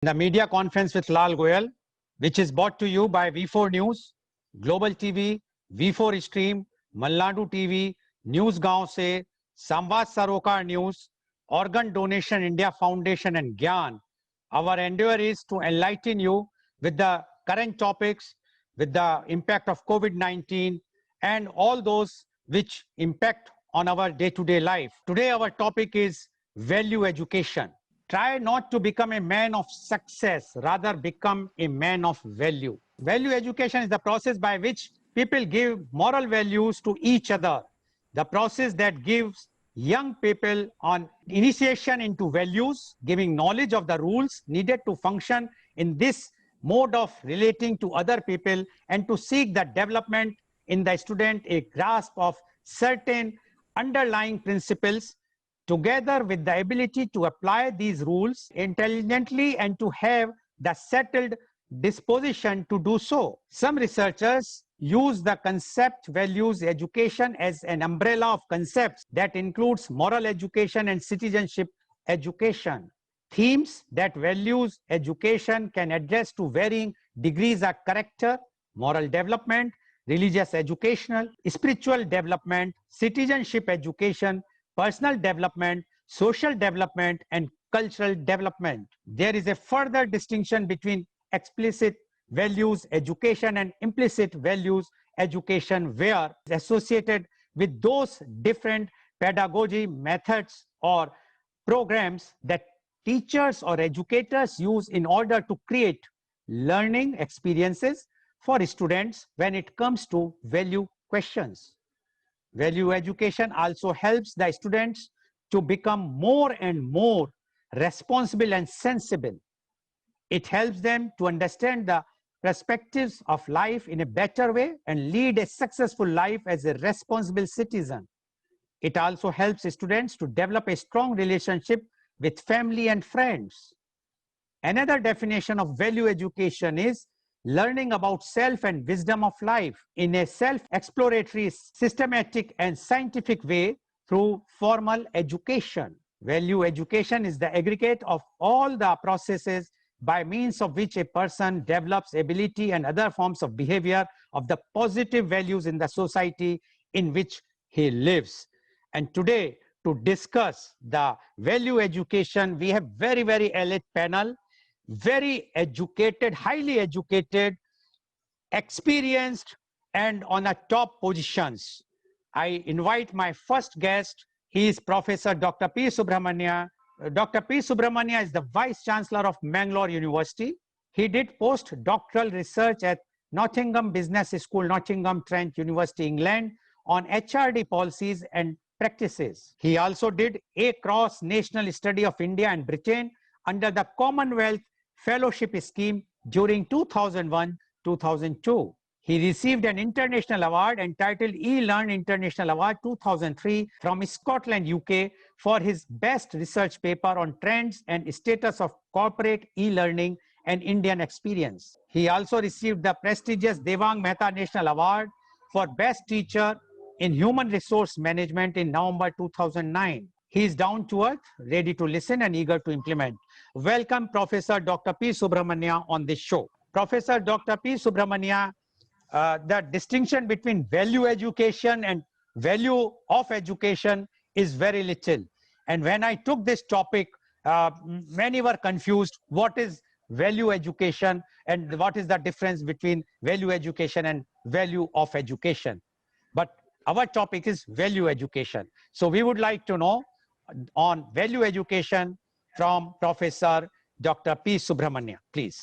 The media conference with Lal Goyal, which is brought to you by V4 News, Global TV, V4 Stream, Malnadu TV, Newsgaon Se, Samvad Sarokar News, Organ Donation India Foundation and Gyan. Our endeavor is to enlighten you with the current topics, with the impact of COVID-19 and all those which impact on our day-to-day life. Today our topic is value education. Try not to become a man of success, rather become a man of value. Value education is the process by which people give moral values to each other. The process that gives young people on initiation into values, giving knowledge of the rules needed to function in this mode of relating to other people and to seek the development in the student, a grasp of certain underlying principles together with the ability to apply these rules intelligently and to have the settled disposition to do so. Some researchers use the concept values education as an umbrella of concepts that includes moral education and citizenship education. Themes that values education can address to varying degrees are character, moral development, religious educational, spiritual development, citizenship education, personal development, social development, and cultural development. There is a further distinction between explicit values education and implicit values education, where associated with those different pedagogy methods or programs that teachers or educators use in order to create learning experiences for students when it comes to value questions. Value education also helps the students to become more and more responsible and sensible. It helps them to understand the perspectives of life in a better way and lead a successful life as a responsible citizen. It also helps students to develop a strong relationship with family and friends. Another definition of value education is learning about self and wisdom of life in a self-exploratory, systematic and scientific way through formal education. Value education is the aggregate of all the processes by means of which a person develops ability and other forms of behavior of the positive values in the society in which he lives. And today, to discuss the value education, we have very elite panel, very educated, highly educated, experienced, and on the top positions. I invite my first guest. He is Professor Dr. P. Subramania. Dr. P. Subramania is the Vice Chancellor of Mangalore University. He did postdoctoral research at Nottingham Business School, Nottingham Trent University, England, on HRD policies and practices. He also did a cross-national study of India and Britain under the Commonwealth Fellowship Scheme during 2001-2002. He received an international award entitled eLearn International Award 2003 from Scotland, UK for his best research paper on trends and status of corporate e-learning and Indian experience. He also received the prestigious Devang Mehta National Award for Best Teacher in Human Resource Management in November 2009. He is down to earth, ready to listen and eager to implement. Welcome Professor Dr. P. Subramania on this show. Professor Dr. P. Subramania, the distinction between value education and value of education is very little. And when I took this topic, many were confused. What is value education and what is the difference between value education and value of education? But our topic is value education. So we would like to know on value education from Professor Dr. P. Subramania, please.